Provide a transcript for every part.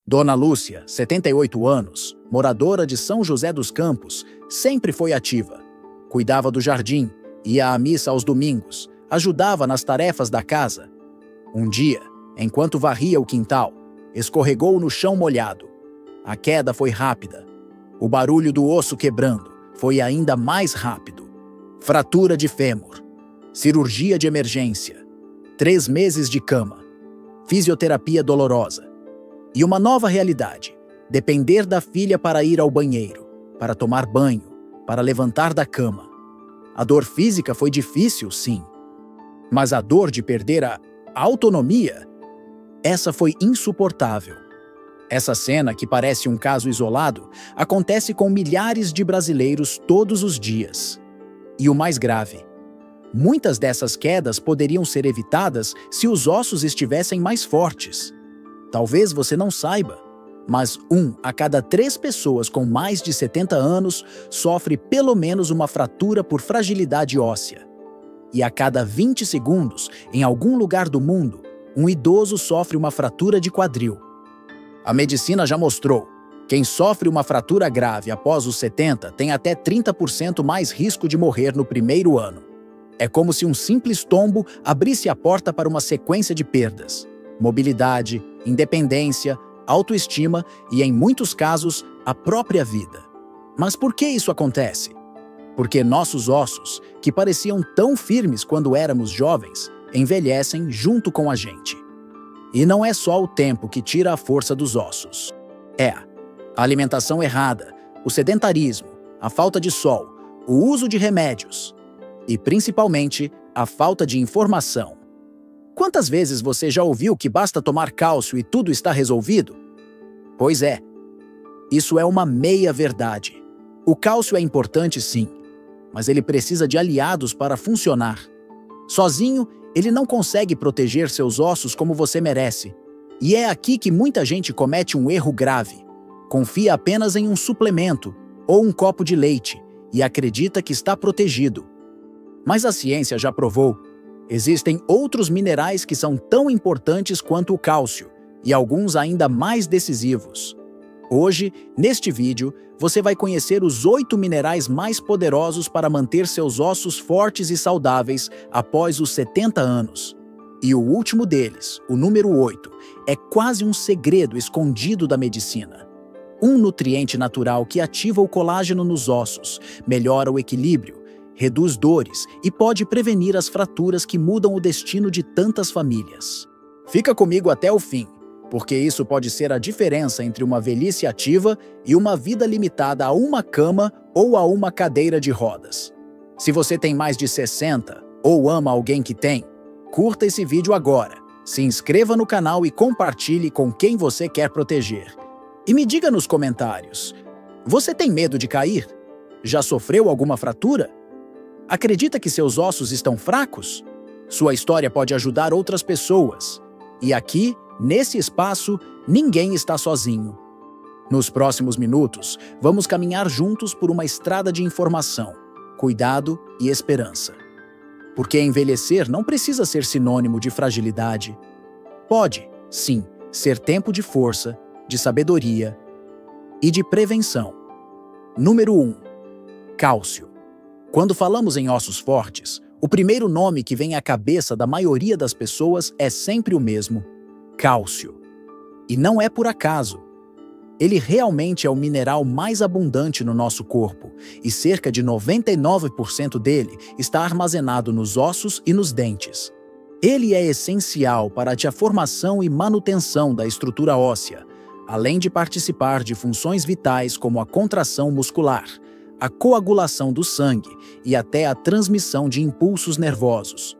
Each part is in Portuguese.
Dona Lúcia, 78 anos, moradora de São José dos Campos, sempre foi ativa. Cuidava do jardim, ia à missa aos domingos, ajudava nas tarefas da casa. Um dia, enquanto varria o quintal, escorregou no chão molhado. A queda foi rápida. O barulho do osso quebrando foi ainda mais rápido. Fratura de fêmur, cirurgia de emergência, 3 meses de cama, fisioterapia dolorosa. E uma nova realidade: depender da filha para ir ao banheiro, para tomar banho, para levantar da cama. A dor física foi difícil, sim. Mas a dor de perder a autonomia, essa foi insuportável. Essa cena, que parece um caso isolado, acontece com milhares de brasileiros todos os dias. E o mais grave: muitas dessas quedas poderiam ser evitadas se os ossos estivessem mais fortes. Talvez você não saiba, mas 1 a cada 3 pessoas com mais de 70 anos sofre pelo menos uma fratura por fragilidade óssea. E a cada 20 segundos, em algum lugar do mundo, um idoso sofre uma fratura de quadril. A medicina já mostrou: quem sofre uma fratura grave após os 70 tem até 30% mais risco de morrer no primeiro ano. É como se um simples tombo abrisse a porta para uma sequência de perdas: mobilidade, independência, autoestima e, em muitos casos, a própria vida. Mas por que isso acontece? Porque nossos ossos, que pareciam tão firmes quando éramos jovens, envelhecem junto com a gente. E não é só o tempo que tira a força dos ossos. É a alimentação errada, o sedentarismo, a falta de sol, o uso de remédios e, principalmente, a falta de informação. Quantas vezes você já ouviu que basta tomar cálcio e tudo está resolvido? Pois é, isso é uma meia-verdade. O cálcio é importante, sim, mas ele precisa de aliados para funcionar. Sozinho, ele não consegue proteger seus ossos como você merece. E é aqui que muita gente comete um erro grave. Confia apenas em um suplemento ou um copo de leite e acredita que está protegido. Mas a ciência já provou: existem outros minerais que são tão importantes quanto o cálcio, e alguns ainda mais decisivos. Hoje, neste vídeo, você vai conhecer os 8 minerais mais poderosos para manter seus ossos fortes e saudáveis após os 70 anos. E o último deles, o número 8, é quase um segredo escondido da medicina. Um nutriente natural que ativa o colágeno nos ossos, melhora o equilíbrio, reduz dores e pode prevenir as fraturas que mudam o destino de tantas famílias. Fica comigo até o fim, porque isso pode ser a diferença entre uma velhice ativa e uma vida limitada a uma cama ou a uma cadeira de rodas. Se você tem mais de 60 ou ama alguém que tem, curta esse vídeo agora, se inscreva no canal e compartilhe com quem você quer proteger. E me diga nos comentários: você tem medo de cair? Já sofreu alguma fratura? Acredita que seus ossos estão fracos? Sua história pode ajudar outras pessoas. E aqui, nesse espaço, ninguém está sozinho. Nos próximos minutos, vamos caminhar juntos por uma estrada de informação, cuidado e esperança. Porque envelhecer não precisa ser sinônimo de fragilidade. Pode, sim, ser tempo de força, de sabedoria e de prevenção. Número 1. Cálcio. Quando falamos em ossos fortes, o primeiro nome que vem à cabeça da maioria das pessoas é sempre o mesmo: cálcio. E não é por acaso. Ele realmente é o mineral mais abundante no nosso corpo, e cerca de 99% dele está armazenado nos ossos e nos dentes. Ele é essencial para a formação e manutenção da estrutura óssea, além de participar de funções vitais como a contração muscular, a coagulação do sangue e até a transmissão de impulsos nervosos.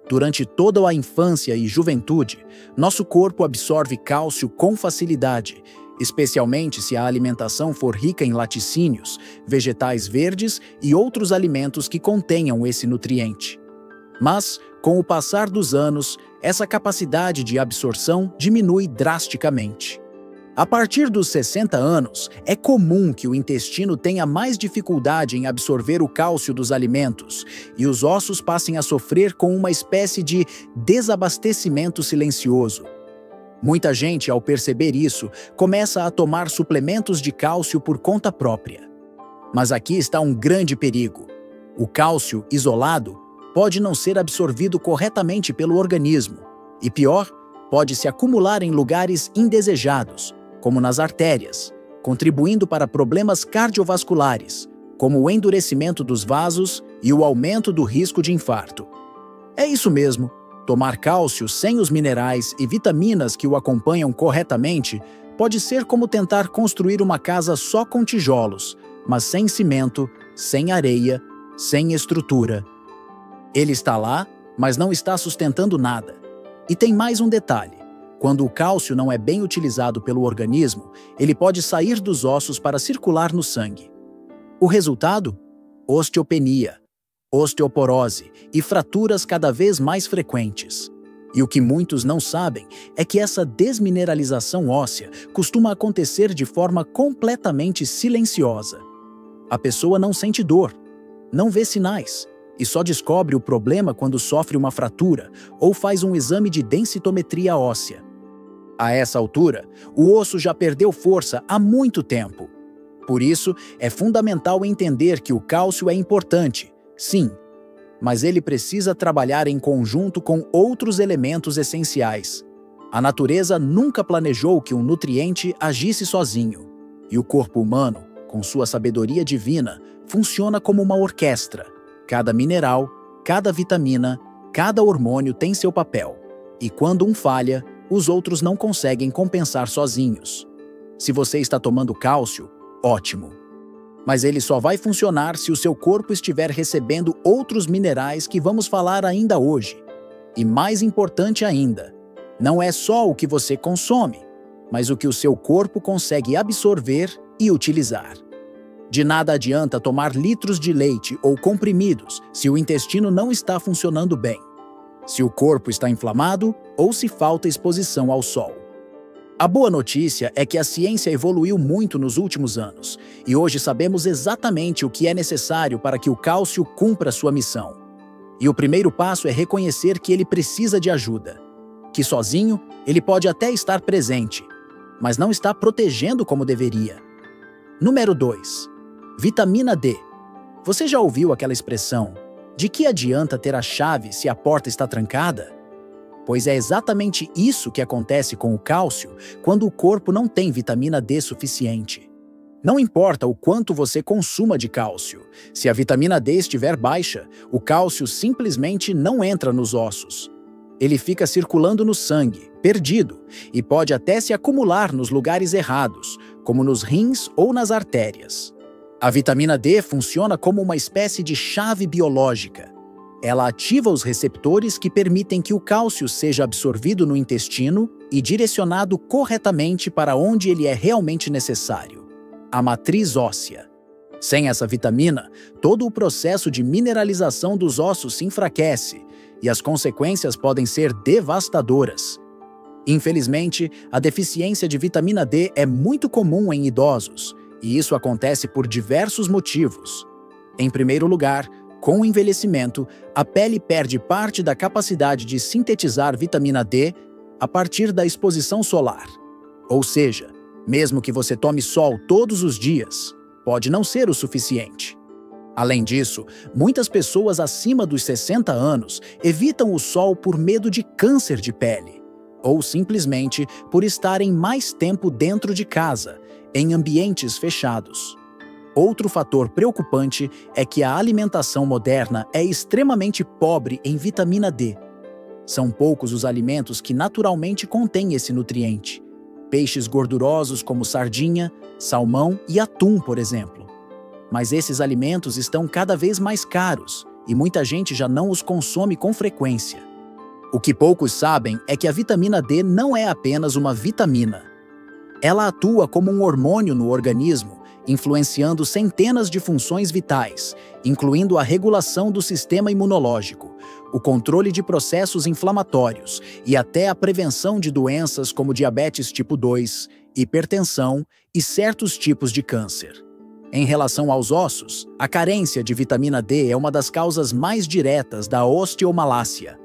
Durante toda a infância e juventude, nosso corpo absorve cálcio com facilidade, especialmente se a alimentação for rica em laticínios, vegetais verdes e outros alimentos que contenham esse nutriente. Mas, com o passar dos anos, essa capacidade de absorção diminui drasticamente. A partir dos 60 anos, é comum que o intestino tenha mais dificuldade em absorver o cálcio dos alimentos e os ossos passem a sofrer com uma espécie de desabastecimento silencioso. Muita gente, ao perceber isso, começa a tomar suplementos de cálcio por conta própria. Mas aqui está um grande perigo. O cálcio, isolado, pode não ser absorvido corretamente pelo organismo e, pior, pode se acumular em lugares indesejados, como nas artérias, contribuindo para problemas cardiovasculares, como o endurecimento dos vasos e o aumento do risco de infarto. É isso mesmo. Tomar cálcio sem os minerais e vitaminas que o acompanham corretamente pode ser como tentar construir uma casa só com tijolos, mas sem cimento, sem areia, sem estrutura. Ele está lá, mas não está sustentando nada. E tem mais um detalhe. Quando o cálcio não é bem utilizado pelo organismo, ele pode sair dos ossos para circular no sangue. O resultado? Osteopenia, osteoporose e fraturas cada vez mais frequentes. E o que muitos não sabem é que essa desmineralização óssea costuma acontecer de forma completamente silenciosa. A pessoa não sente dor, não vê sinais, e só descobre o problema quando sofre uma fratura ou faz um exame de densitometria óssea. A essa altura, o osso já perdeu força há muito tempo. Por isso, é fundamental entender que o cálcio é importante, sim, mas ele precisa trabalhar em conjunto com outros elementos essenciais. A natureza nunca planejou que um nutriente agisse sozinho, e o corpo humano, com sua sabedoria divina, funciona como uma orquestra. Cada mineral, cada vitamina, cada hormônio tem seu papel, e quando um falha, os outros não conseguem compensar sozinhos. Se você está tomando cálcio, ótimo. Mas ele só vai funcionar se o seu corpo estiver recebendo outros minerais que vamos falar ainda hoje. E mais importante ainda, não é só o que você consome, mas o que o seu corpo consegue absorver e utilizar. De nada adianta tomar litros de leite ou comprimidos se o intestino não está funcionando bem, se o corpo está inflamado ou se falta exposição ao sol. A boa notícia é que a ciência evoluiu muito nos últimos anos e hoje sabemos exatamente o que é necessário para que o cálcio cumpra sua missão. E o primeiro passo é reconhecer que ele precisa de ajuda, que sozinho ele pode até estar presente, mas não está protegendo como deveria. Número 2. Vitamina D. Você já ouviu aquela expressão, de que adianta ter a chave se a porta está trancada? Pois é exatamente isso que acontece com o cálcio quando o corpo não tem vitamina D suficiente. Não importa o quanto você consuma de cálcio, se a vitamina D estiver baixa, o cálcio simplesmente não entra nos ossos. Ele fica circulando no sangue, perdido, e pode até se acumular nos lugares errados, como nos rins ou nas artérias. A vitamina D funciona como uma espécie de chave biológica. Ela ativa os receptores que permitem que o cálcio seja absorvido no intestino e direcionado corretamente para onde ele é realmente necessário, a matriz óssea. Sem essa vitamina, todo o processo de mineralização dos ossos se enfraquece e as consequências podem ser devastadoras. Infelizmente, a deficiência de vitamina D é muito comum em idosos, e isso acontece por diversos motivos. Em primeiro lugar, com o envelhecimento, a pele perde parte da capacidade de sintetizar vitamina D a partir da exposição solar. Ou seja, mesmo que você tome sol todos os dias, pode não ser o suficiente. Além disso, muitas pessoas acima dos 60 anos evitam o sol por medo de câncer de pele, ou simplesmente por estarem mais tempo dentro de casa, em ambientes fechados. Outro fator preocupante é que a alimentação moderna é extremamente pobre em vitamina D. São poucos os alimentos que naturalmente contêm esse nutriente. Peixes gordurosos como sardinha, salmão e atum, por exemplo. Mas esses alimentos estão cada vez mais caros e muita gente já não os consome com frequência. O que poucos sabem é que a vitamina D não é apenas uma vitamina. Ela atua como um hormônio no organismo, influenciando centenas de funções vitais, incluindo a regulação do sistema imunológico, o controle de processos inflamatórios e até a prevenção de doenças como diabetes tipo 2, hipertensão e certos tipos de câncer. Em relação aos ossos, a carência de vitamina D é uma das causas mais diretas da osteomalácia,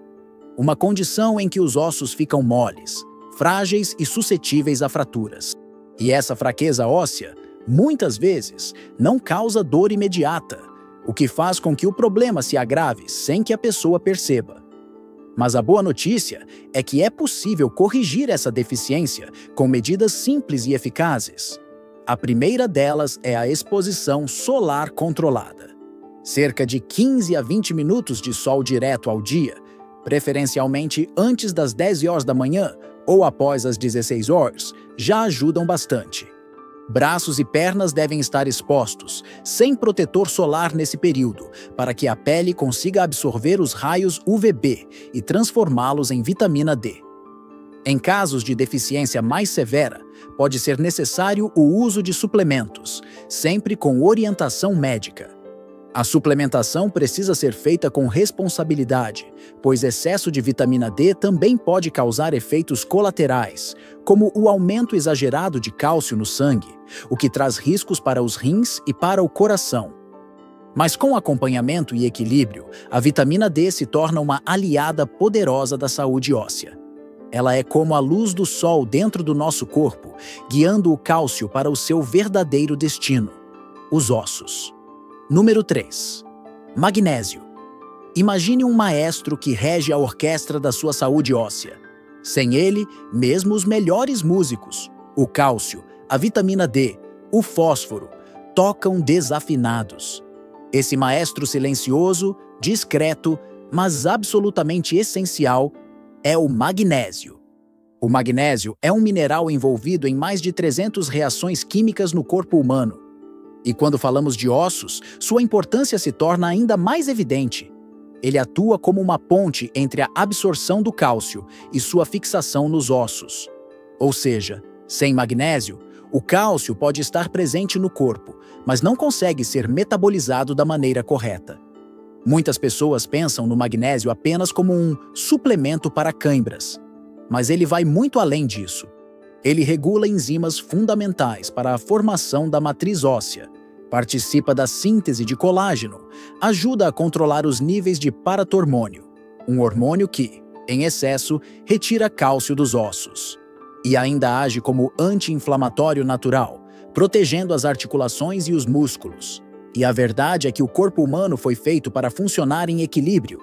uma condição em que os ossos ficam moles, frágeis e suscetíveis a fraturas. E essa fraqueza óssea, muitas vezes, não causa dor imediata, o que faz com que o problema se agrave sem que a pessoa perceba. Mas a boa notícia é que é possível corrigir essa deficiência com medidas simples e eficazes. A primeira delas é a exposição solar controlada. Cerca de 15 a 20 minutos de sol direto ao dia, preferencialmente antes das 10 horas da manhã ou após as 16 horas, já ajudam bastante. Braços e pernas devem estar expostos, sem protetor solar nesse período, para que a pele consiga absorver os raios UVB e transformá-los em vitamina D. Em casos de deficiência mais severa, pode ser necessário o uso de suplementos, sempre com orientação médica. A suplementação precisa ser feita com responsabilidade, pois excesso de vitamina D também pode causar efeitos colaterais, como o aumento exagerado de cálcio no sangue, o que traz riscos para os rins e para o coração. Mas com acompanhamento e equilíbrio, a vitamina D se torna uma aliada poderosa da saúde óssea. Ela é como a luz do sol dentro do nosso corpo, guiando o cálcio para o seu verdadeiro destino, os ossos. Número 3. Magnésio. Imagine um maestro que rege a orquestra da sua saúde óssea. Sem ele, mesmo os melhores músicos, o cálcio, a vitamina D, o fósforo, tocam desafinados. Esse maestro silencioso, discreto, mas absolutamente essencial, é o magnésio. O magnésio é um mineral envolvido em mais de 300 reações químicas no corpo humano. E quando falamos de ossos, sua importância se torna ainda mais evidente. Ele atua como uma ponte entre a absorção do cálcio e sua fixação nos ossos. Ou seja, sem magnésio, o cálcio pode estar presente no corpo, mas não consegue ser metabolizado da maneira correta. Muitas pessoas pensam no magnésio apenas como um suplemento para cãibras, mas ele vai muito além disso. Ele regula enzimas fundamentais para a formação da matriz óssea, participa da síntese de colágeno, ajuda a controlar os níveis de paratormônio, um hormônio que, em excesso, retira cálcio dos ossos. E ainda age como anti-inflamatório natural, protegendo as articulações e os músculos. E a verdade é que o corpo humano foi feito para funcionar em equilíbrio.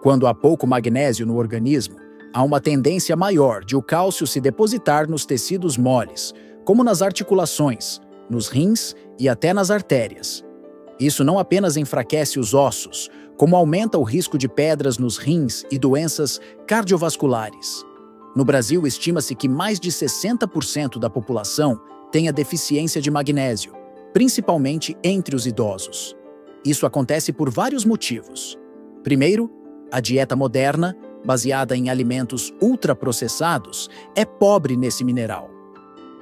Quando há pouco magnésio no organismo, há uma tendência maior de o cálcio se depositar nos tecidos moles, como nas articulações, nos rins e até nas artérias. Isso não apenas enfraquece os ossos, como aumenta o risco de pedras nos rins e doenças cardiovasculares. No Brasil, estima-se que mais de 60% da população tenha deficiência de magnésio, principalmente entre os idosos. Isso acontece por vários motivos. Primeiro, a dieta moderna, baseada em alimentos ultraprocessados, é pobre nesse mineral.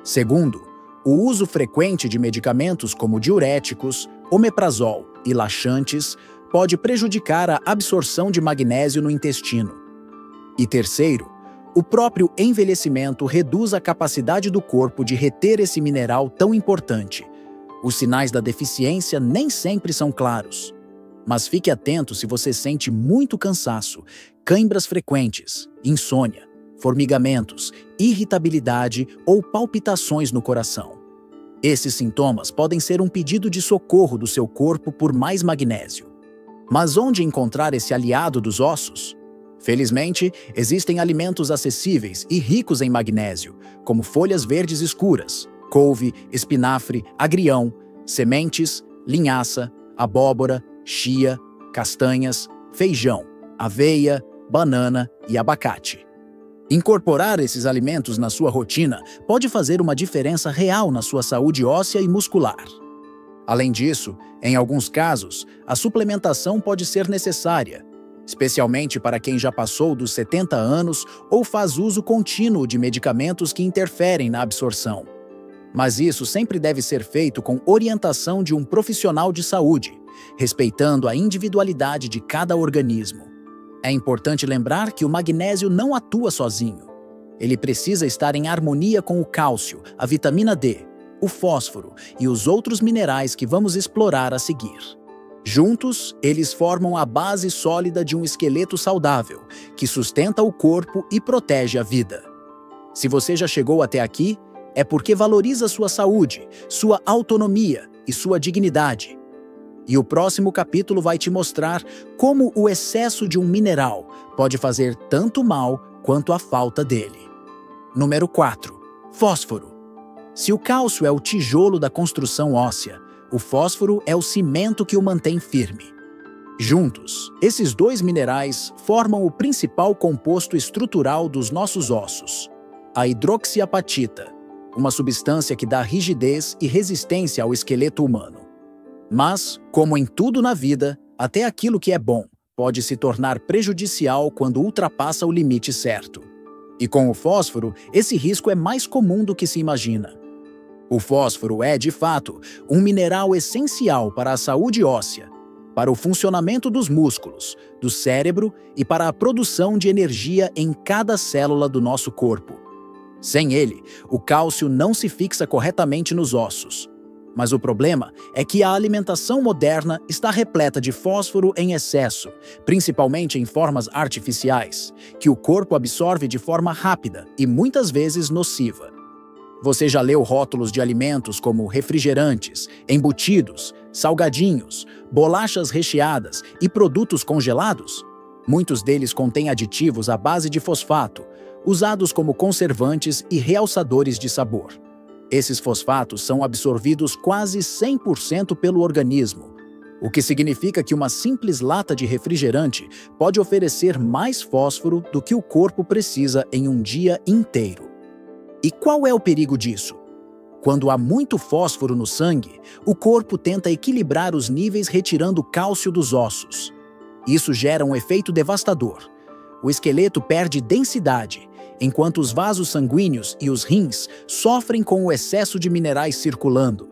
Segundo, o uso frequente de medicamentos como diuréticos, omeprazol e laxantes pode prejudicar a absorção de magnésio no intestino. E terceiro, o próprio envelhecimento reduz a capacidade do corpo de reter esse mineral tão importante. Os sinais da deficiência nem sempre são claros. Mas fique atento se você sente muito cansaço, cãibras frequentes, insônia, formigamentos, irritabilidade ou palpitações no coração. Esses sintomas podem ser um pedido de socorro do seu corpo por mais magnésio. Mas onde encontrar esse aliado dos ossos? Felizmente, existem alimentos acessíveis e ricos em magnésio, como folhas verdes escuras, couve, espinafre, agrião, sementes, linhaça, abóbora, chia, castanhas, feijão, aveia, banana e abacate. Incorporar esses alimentos na sua rotina pode fazer uma diferença real na sua saúde óssea e muscular. Além disso, em alguns casos, a suplementação pode ser necessária, especialmente para quem já passou dos 70 anos ou faz uso contínuo de medicamentos que interferem na absorção. Mas isso sempre deve ser feito com orientação de um profissional de saúde, respeitando a individualidade de cada organismo. É importante lembrar que o magnésio não atua sozinho. Ele precisa estar em harmonia com o cálcio, a vitamina D, o fósforo e os outros minerais que vamos explorar a seguir. Juntos, eles formam a base sólida de um esqueleto saudável, que sustenta o corpo e protege a vida. Se você já chegou até aqui, é porque valoriza sua saúde, sua autonomia e sua dignidade. E o próximo capítulo vai te mostrar como o excesso de um mineral pode fazer tanto mal quanto a falta dele. Número 4. Fósforo. Se o cálcio é o tijolo da construção óssea, o fósforo é o cimento que o mantém firme. Juntos, esses dois minerais formam o principal composto estrutural dos nossos ossos, a hidroxiapatita, uma substância que dá rigidez e resistência ao esqueleto humano. Mas, como em tudo na vida, até aquilo que é bom pode se tornar prejudicial quando ultrapassa o limite certo. E com o fósforo, esse risco é mais comum do que se imagina. O fósforo é, de fato, um mineral essencial para a saúde óssea, para o funcionamento dos músculos, do cérebro e para a produção de energia em cada célula do nosso corpo. Sem ele, o cálcio não se fixa corretamente nos ossos. Mas o problema é que a alimentação moderna está repleta de fósforo em excesso, principalmente em formas artificiais, que o corpo absorve de forma rápida e muitas vezes nociva. Você já leu rótulos de alimentos como refrigerantes, embutidos, salgadinhos, bolachas recheadas e produtos congelados? Muitos deles contêm aditivos à base de fosfato, usados como conservantes e realçadores de sabor. Esses fosfatos são absorvidos quase 100% pelo organismo, o que significa que uma simples lata de refrigerante pode oferecer mais fósforo do que o corpo precisa em um dia inteiro. E qual é o perigo disso? Quando há muito fósforo no sangue, o corpo tenta equilibrar os níveis retirando cálcio dos ossos. Isso gera um efeito devastador. O esqueleto perde densidade, enquanto os vasos sanguíneos e os rins sofrem com o excesso de minerais circulando.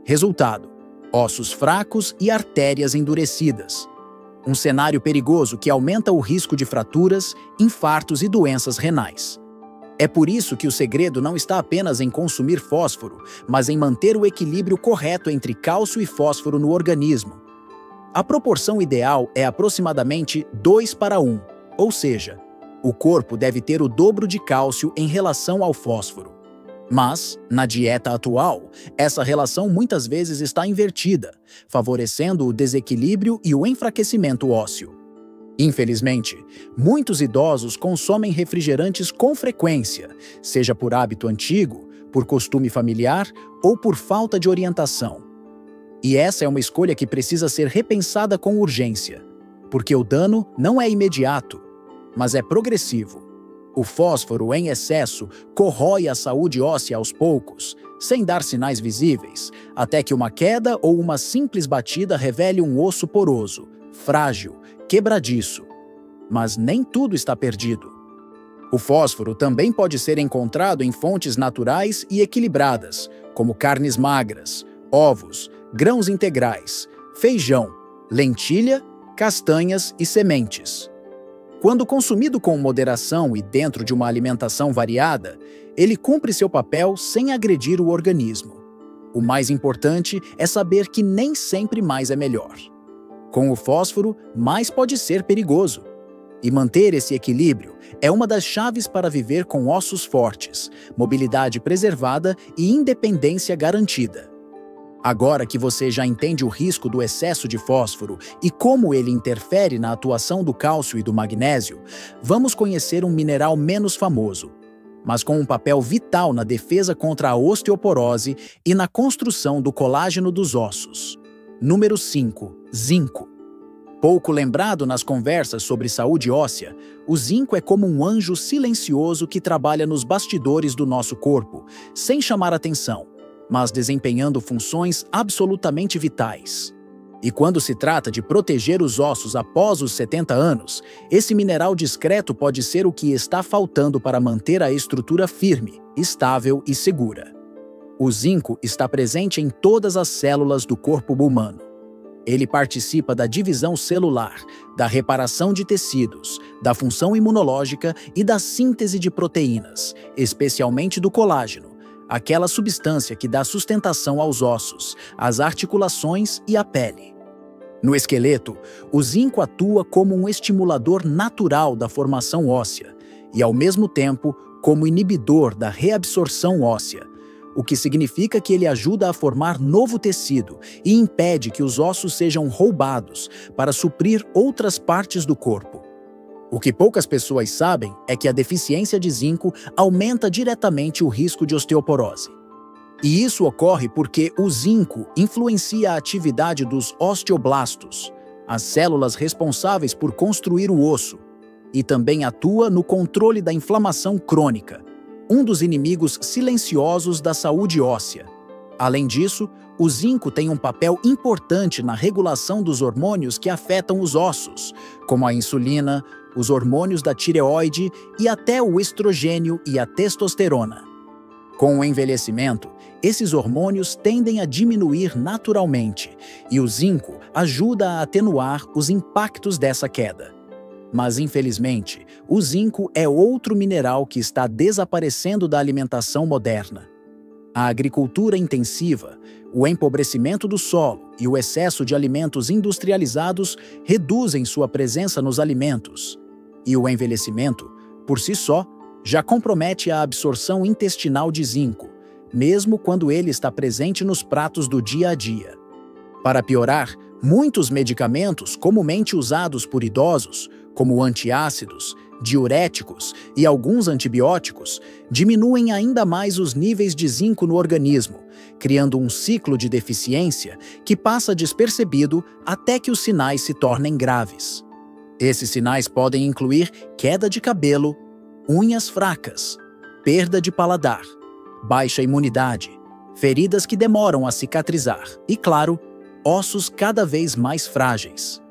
Resultado: ossos fracos e artérias endurecidas. Um cenário perigoso que aumenta o risco de fraturas, infartos e doenças renais. É por isso que o segredo não está apenas em consumir fósforo, mas em manter o equilíbrio correto entre cálcio e fósforo no organismo. A proporção ideal é aproximadamente 2:1, ou seja, o corpo deve ter o dobro de cálcio em relação ao fósforo. Mas, na dieta atual, essa relação muitas vezes está invertida, favorecendo o desequilíbrio e o enfraquecimento ósseo. Infelizmente, muitos idosos consomem refrigerantes com frequência, seja por hábito antigo, por costume familiar ou por falta de orientação. E essa é uma escolha que precisa ser repensada com urgência, porque o dano não é imediato, mas é progressivo. O fósforo em excesso corrói a saúde óssea aos poucos, sem dar sinais visíveis, até que uma queda ou uma simples batida revele um osso poroso, frágil, quebradiço. Mas nem tudo está perdido. O fósforo também pode ser encontrado em fontes naturais e equilibradas, como carnes magras, ovos, grãos integrais, feijão, lentilha, castanhas e sementes. Quando consumido com moderação e dentro de uma alimentação variada, ele cumpre seu papel sem agredir o organismo. O mais importante é saber que nem sempre mais é melhor. Com o fósforo, mais pode ser perigoso. E manter esse equilíbrio é uma das chaves para viver com ossos fortes, mobilidade preservada e independência garantida. Agora que você já entende o risco do excesso de fósforo e como ele interfere na atuação do cálcio e do magnésio, vamos conhecer um mineral menos famoso, mas com um papel vital na defesa contra a osteoporose e na construção do colágeno dos ossos. Número 5. Zinco. Pouco lembrado nas conversas sobre saúde óssea, o zinco é como um anjo silencioso que trabalha nos bastidores do nosso corpo, sem chamar atenção, mas desempenhando funções absolutamente vitais. E quando se trata de proteger os ossos após os 70 anos, esse mineral discreto pode ser o que está faltando para manter a estrutura firme, estável e segura. O zinco está presente em todas as células do corpo humano. Ele participa da divisão celular, da reparação de tecidos, da função imunológica e da síntese de proteínas, especialmente do colágeno, aquela substância que dá sustentação aos ossos, às articulações e à pele. No esqueleto, o zinco atua como um estimulador natural da formação óssea e, ao mesmo tempo, como inibidor da reabsorção óssea, o que significa que ele ajuda a formar novo tecido e impede que os ossos sejam roubados para suprir outras partes do corpo. O que poucas pessoas sabem é que a deficiência de zinco aumenta diretamente o risco de osteoporose. E isso ocorre porque o zinco influencia a atividade dos osteoblastos, as células responsáveis por construir o osso, e também atua no controle da inflamação crônica, um dos inimigos silenciosos da saúde óssea. Além disso, o zinco tem um papel importante na regulação dos hormônios que afetam os ossos, como a insulina, os hormônios da tireoide e até o estrogênio e a testosterona. Com o envelhecimento, esses hormônios tendem a diminuir naturalmente, e o zinco ajuda a atenuar os impactos dessa queda. Mas, infelizmente, o zinco é outro mineral que está desaparecendo da alimentação moderna. A agricultura intensiva, o empobrecimento do solo e o excesso de alimentos industrializados reduzem sua presença nos alimentos. E o envelhecimento, por si só, já compromete a absorção intestinal de zinco, mesmo quando ele está presente nos pratos do dia a dia. Para piorar, muitos medicamentos comumente usados por idosos, como antiácidos, diuréticos e alguns antibióticos, diminuem ainda mais os níveis de zinco no organismo, criando um ciclo de deficiência que passa despercebido até que os sinais se tornem graves. Esses sinais podem incluir queda de cabelo, unhas fracas, perda de paladar, baixa imunidade, feridas que demoram a cicatrizar e, claro, ossos cada vez mais frágeis.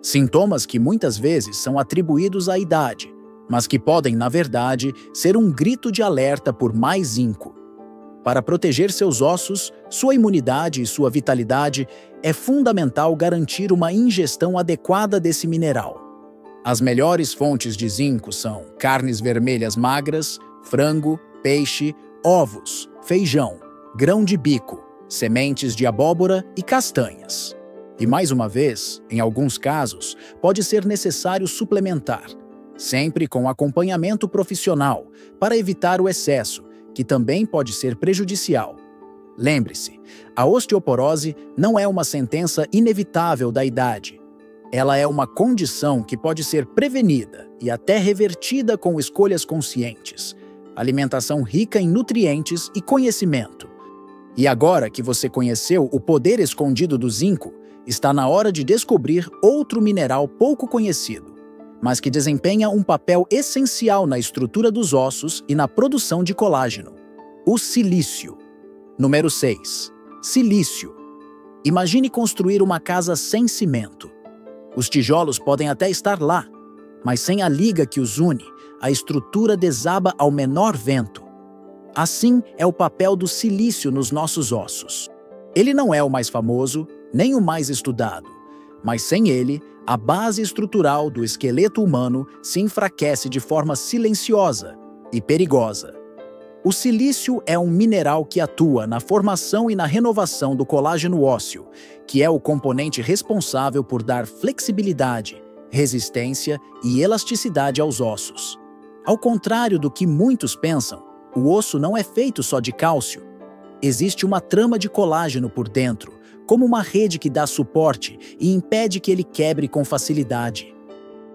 Sintomas que muitas vezes são atribuídos à idade, mas que podem, na verdade, ser um grito de alerta por mais zinco. Para proteger seus ossos, sua imunidade e sua vitalidade, é fundamental garantir uma ingestão adequada desse mineral. As melhores fontes de zinco são carnes vermelhas magras, frango, peixe, ovos, feijão, grão de bico, sementes de abóbora e castanhas. E mais uma vez, em alguns casos, pode ser necessário suplementar, sempre com acompanhamento profissional, para evitar o excesso, que também pode ser prejudicial. Lembre-se, a osteoporose não é uma sentença inevitável da idade. Ela é uma condição que pode ser prevenida e até revertida com escolhas conscientes, alimentação rica em nutrientes e conhecimento. E agora que você conheceu o poder escondido do zinco, está na hora de descobrir outro mineral pouco conhecido, mas que desempenha um papel essencial na estrutura dos ossos e na produção de colágeno: o silício. Número 6. Silício. Imagine construir uma casa sem cimento. Os tijolos podem até estar lá, mas sem a liga que os une, a estrutura desaba ao menor vento. Assim é o papel do silício nos nossos ossos. Ele não é o mais famoso, nem o mais estudado, mas sem ele, a base estrutural do esqueleto humano se enfraquece de forma silenciosa e perigosa. O silício é um mineral que atua na formação e na renovação do colágeno ósseo, que é o componente responsável por dar flexibilidade, resistência e elasticidade aos ossos. Ao contrário do que muitos pensam, o osso não é feito só de cálcio. Existe uma trama de colágeno por dentro, como uma rede que dá suporte e impede que ele quebre com facilidade.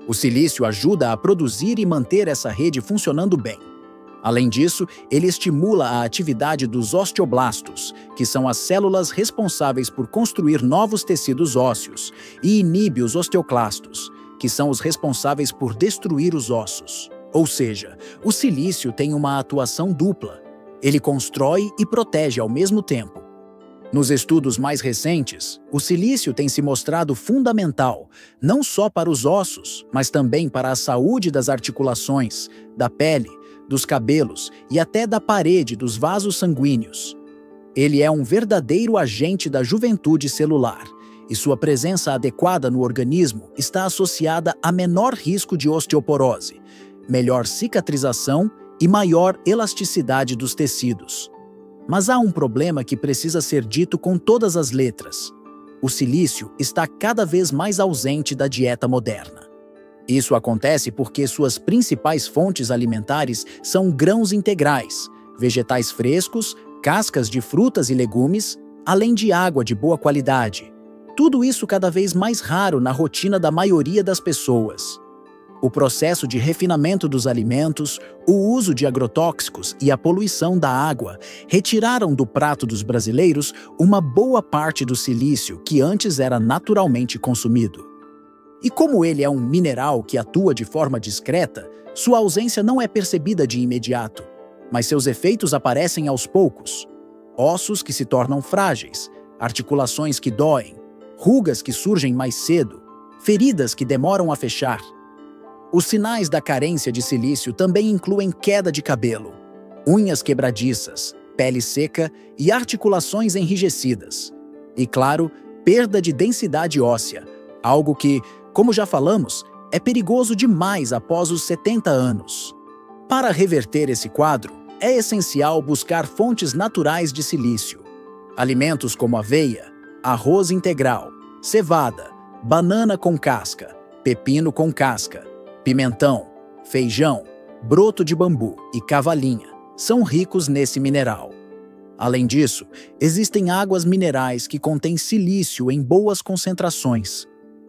O silício ajuda a produzir e manter essa rede funcionando bem. Além disso, ele estimula a atividade dos osteoblastos, que são as células responsáveis por construir novos tecidos ósseos, e inibe os osteoclastos, que são os responsáveis por destruir os ossos. Ou seja, o silício tem uma atuação dupla. Ele constrói e protege ao mesmo tempo. Nos estudos mais recentes, o silício tem se mostrado fundamental, não só para os ossos, mas também para a saúde das articulações, da pele, dos cabelos e até da parede dos vasos sanguíneos. Ele é um verdadeiro agente da juventude celular, e sua presença adequada no organismo está associada a menor risco de osteoporose, melhor cicatrização e maior elasticidade dos tecidos. Mas há um problema que precisa ser dito com todas as letras. O silício está cada vez mais ausente da dieta moderna. Isso acontece porque suas principais fontes alimentares são grãos integrais, vegetais frescos, cascas de frutas e legumes, além de água de boa qualidade. Tudo isso cada vez mais raro na rotina da maioria das pessoas. O processo de refinamento dos alimentos, o uso de agrotóxicos e a poluição da água retiraram do prato dos brasileiros uma boa parte do silício que antes era naturalmente consumido. E como ele é um mineral que atua de forma discreta, sua ausência não é percebida de imediato, mas seus efeitos aparecem aos poucos. Ossos que se tornam frágeis, articulações que doem, rugas que surgem mais cedo, feridas que demoram a fechar. Os sinais da carência de silício também incluem queda de cabelo, unhas quebradiças, pele seca e articulações enrijecidas. E, claro, perda de densidade óssea, algo que, como já falamos, é perigoso demais após os 70 anos. Para reverter esse quadro, é essencial buscar fontes naturais de silício. Alimentos como aveia, arroz integral, cevada, banana com casca, pepino com casca, pimentão, feijão, broto de bambu e cavalinha são ricos nesse mineral. Além disso, existem águas minerais que contêm silício em boas concentrações.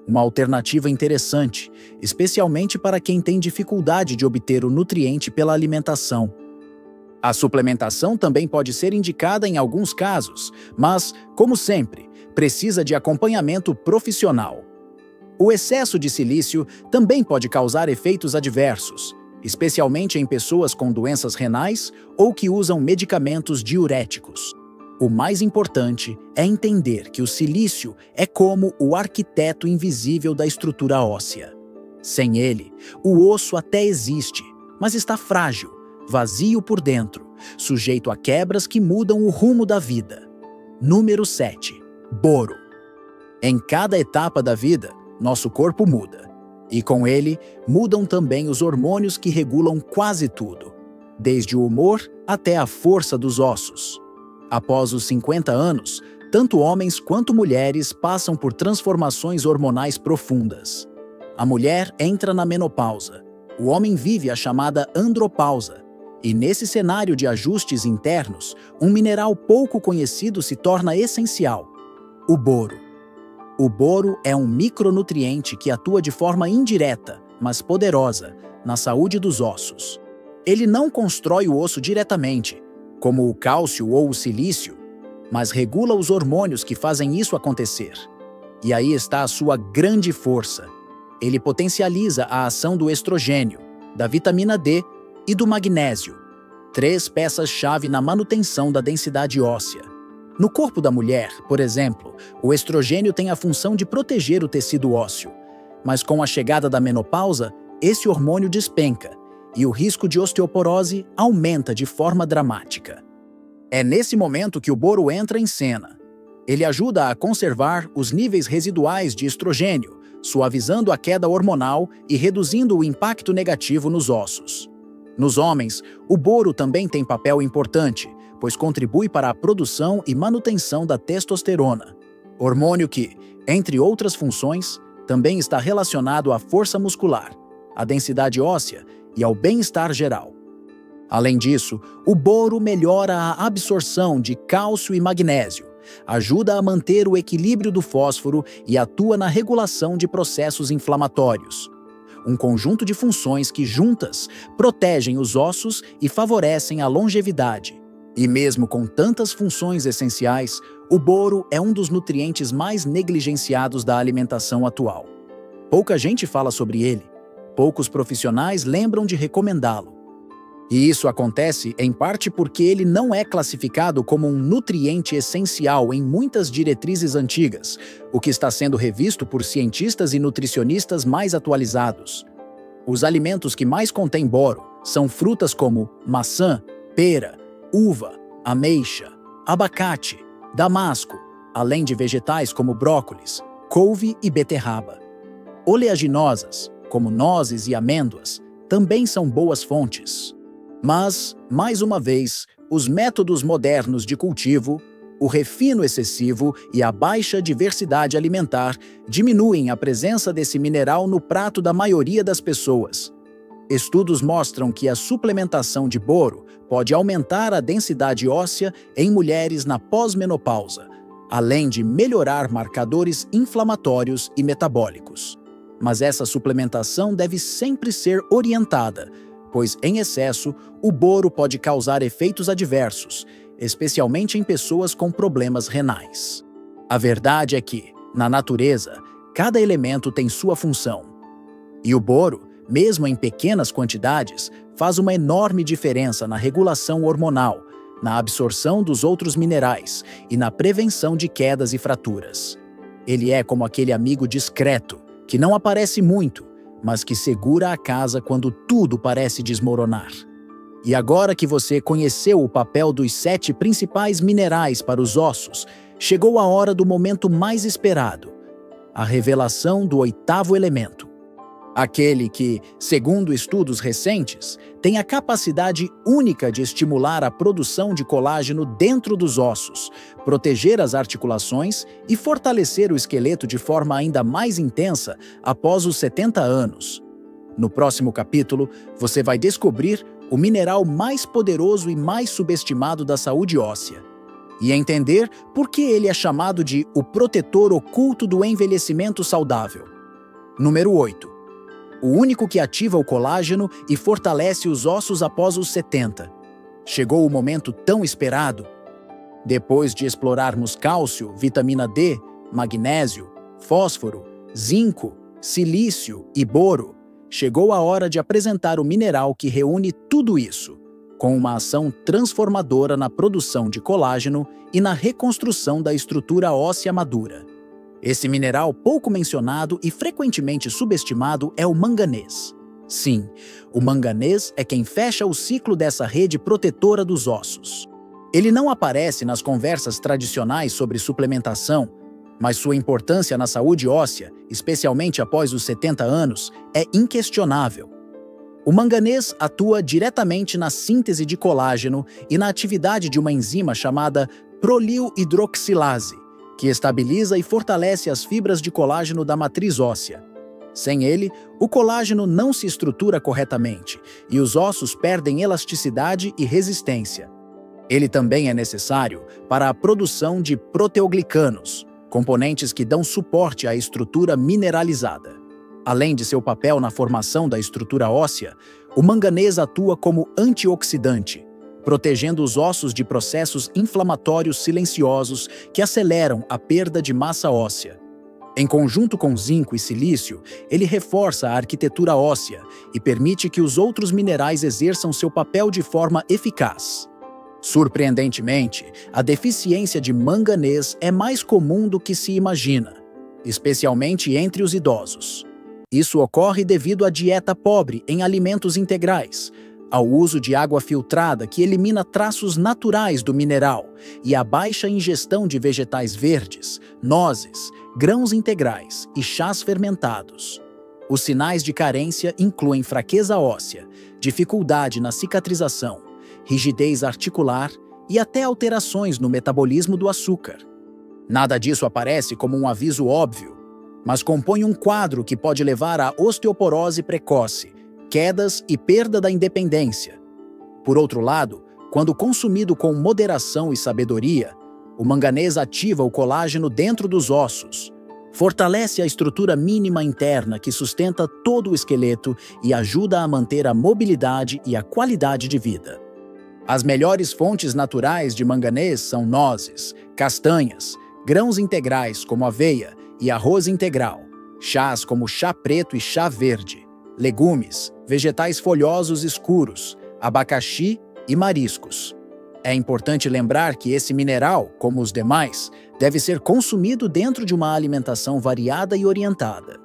Uma alternativa interessante, especialmente para quem tem dificuldade de obter o nutriente pela alimentação. A suplementação também pode ser indicada em alguns casos, mas, como sempre, precisa de acompanhamento profissional. O excesso de silício também pode causar efeitos adversos, especialmente em pessoas com doenças renais ou que usam medicamentos diuréticos. O mais importante é entender que o silício é como o arquiteto invisível da estrutura óssea. Sem ele, o osso até existe, mas está frágil, vazio por dentro, sujeito a quebras que mudam o rumo da vida. Número 7. Boro. Em cada etapa da vida, nosso corpo muda. E com ele, mudam também os hormônios que regulam quase tudo, desde o humor até a força dos ossos. Após os 50 anos, tanto homens quanto mulheres passam por transformações hormonais profundas. A mulher entra na menopausa. O homem vive a chamada andropausa. E nesse cenário de ajustes internos, um mineral pouco conhecido se torna essencial: o boro. O boro é um micronutriente que atua de forma indireta, mas poderosa, na saúde dos ossos. Ele não constrói o osso diretamente, como o cálcio ou o silício, mas regula os hormônios que fazem isso acontecer. E aí está a sua grande força. Ele potencializa a ação do estrogênio, da vitamina D e do magnésio, 3 peças-chave na manutenção da densidade óssea. No corpo da mulher, por exemplo, o estrogênio tem a função de proteger o tecido ósseo, mas com a chegada da menopausa, esse hormônio despenca e o risco de osteoporose aumenta de forma dramática. É nesse momento que o boro entra em cena. Ele ajuda a conservar os níveis residuais de estrogênio, suavizando a queda hormonal e reduzindo o impacto negativo nos ossos. Nos homens, o boro também tem papel importante, pois contribui para a produção e manutenção da testosterona, hormônio que, entre outras funções, também está relacionado à força muscular, à densidade óssea e ao bem-estar geral. Além disso, o boro melhora a absorção de cálcio e magnésio, ajuda a manter o equilíbrio do fósforo e atua na regulação de processos inflamatórios. Um conjunto de funções que, juntas, protegem os ossos e favorecem a longevidade. E mesmo com tantas funções essenciais, o boro é um dos nutrientes mais negligenciados da alimentação atual. Pouca gente fala sobre ele, poucos profissionais lembram de recomendá-lo. E isso acontece em parte porque ele não é classificado como um nutriente essencial em muitas diretrizes antigas, o que está sendo revisto por cientistas e nutricionistas mais atualizados. Os alimentos que mais contêm boro são frutas como maçã, pera, uva, ameixa, abacate, damasco, além de vegetais como brócolis, couve e beterraba. Oleaginosas, como nozes e amêndoas, também são boas fontes. Mas, mais uma vez, os métodos modernos de cultivo, O refino excessivo e a baixa diversidade alimentar diminuem a presença desse mineral no prato da maioria das pessoas. Estudos mostram que a suplementação de boro pode aumentar a densidade óssea em mulheres na pós-menopausa, além de melhorar marcadores inflamatórios e metabólicos. Mas essa suplementação deve sempre ser orientada, pois, em excesso, o boro pode causar efeitos adversos, especialmente em pessoas com problemas renais. A verdade é que, na natureza, cada elemento tem sua função. E o boro, mesmo em pequenas quantidades, faz uma enorme diferença na regulação hormonal, na absorção dos outros minerais e na prevenção de quedas e fraturas. Ele é como aquele amigo discreto, que não aparece muito, mas que segura a casa quando tudo parece desmoronar. E agora que você conheceu o papel dos 7 principais minerais para os ossos, chegou a hora do momento mais esperado, a revelação do 8º elemento. Aquele que, segundo estudos recentes, tem a capacidade única de estimular a produção de colágeno dentro dos ossos, proteger as articulações e fortalecer o esqueleto de forma ainda mais intensa após os 70 anos. No próximo capítulo, você vai descobrir o mineral mais poderoso e mais subestimado da saúde óssea, e entender por que ele é chamado de o protetor oculto do envelhecimento saudável. Número 8. O único que ativa o colágeno e fortalece os ossos após os 70. Chegou o momento tão esperado. Depois de explorarmos cálcio, vitamina D, magnésio, fósforo, zinco, silício e boro, chegou a hora de apresentar o mineral que reúne tudo isso, com uma ação transformadora na produção de colágeno e na reconstrução da estrutura óssea madura. Esse mineral pouco mencionado e frequentemente subestimado é o manganês. Sim, o manganês é quem fecha o ciclo dessa rede protetora dos ossos. Ele não aparece nas conversas tradicionais sobre suplementação, mas sua importância na saúde óssea, especialmente após os 70 anos, é inquestionável. O manganês atua diretamente na síntese de colágeno e na atividade de uma enzima chamada prolil-hidroxilase, que estabiliza e fortalece as fibras de colágeno da matriz óssea. Sem ele, o colágeno não se estrutura corretamente e os ossos perdem elasticidade e resistência. Ele também é necessário para a produção de proteoglicanos, componentes que dão suporte à estrutura mineralizada. Além de seu papel na formação da estrutura óssea, o manganês atua como antioxidante, protegendo os ossos de processos inflamatórios silenciosos que aceleram a perda de massa óssea. Em conjunto com zinco e silício, ele reforça a arquitetura óssea e permite que os outros minerais exerçam seu papel de forma eficaz. Surpreendentemente, a deficiência de manganês é mais comum do que se imagina, especialmente entre os idosos. Isso ocorre devido à dieta pobre em alimentos integrais, ao uso de água filtrada que elimina traços naturais do mineral e à baixa ingestão de vegetais verdes, nozes, grãos integrais e chás fermentados. Os sinais de carência incluem fraqueza óssea, dificuldade na cicatrização, rigidez articular e até alterações no metabolismo do açúcar. Nada disso aparece como um aviso óbvio, mas compõe um quadro que pode levar à osteoporose precoce, quedas e perda da independência. Por outro lado, quando consumido com moderação e sabedoria, o manganês ativa o colágeno dentro dos ossos, fortalece a estrutura mínima interna que sustenta todo o esqueleto e ajuda a manter a mobilidade e a qualidade de vida. As melhores fontes naturais de manganês são nozes, castanhas, grãos integrais como aveia e arroz integral, chás como chá preto e chá verde, legumes, vegetais folhosos escuros, abacaxi e mariscos. É importante lembrar que esse mineral, como os demais, deve ser consumido dentro de uma alimentação variada e orientada.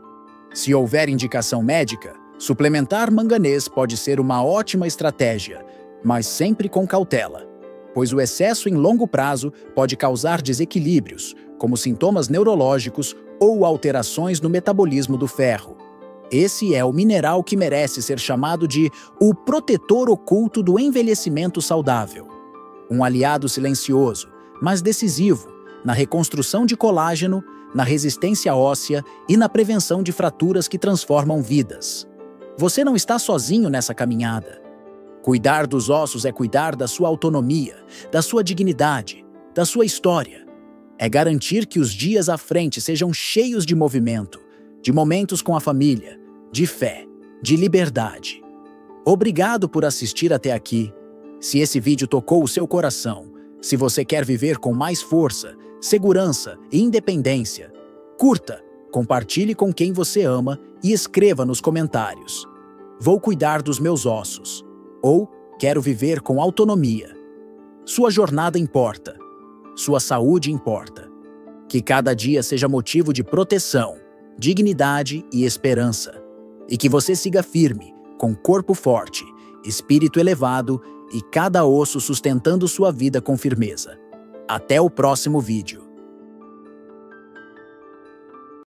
Se houver indicação médica, suplementar manganês pode ser uma ótima estratégia, mas sempre com cautela, pois o excesso em longo prazo pode causar desequilíbrios, como sintomas neurológicos ou alterações no metabolismo do ferro. Esse é o mineral que merece ser chamado de o protetor oculto do envelhecimento saudável. Um aliado silencioso, mas decisivo na reconstrução de colágeno, na resistência óssea e na prevenção de fraturas que transformam vidas. Você não está sozinho nessa caminhada. Cuidar dos ossos é cuidar da sua autonomia, da sua dignidade, da sua história. É garantir que os dias à frente sejam cheios de movimento, de momentos com a família, de fé, de liberdade. Obrigado por assistir até aqui. Se esse vídeo tocou o seu coração, se você quer viver com mais força, segurança e independência, curta, compartilhe com quem você ama e escreva nos comentários: "Vou cuidar dos meus ossos" ou "Quero viver com autonomia". Sua jornada importa. Sua saúde importa. Que cada dia seja motivo de proteção, dignidade e esperança. E que você siga firme, com corpo forte, espírito elevado e cada osso sustentando sua vida com firmeza. Até o próximo vídeo.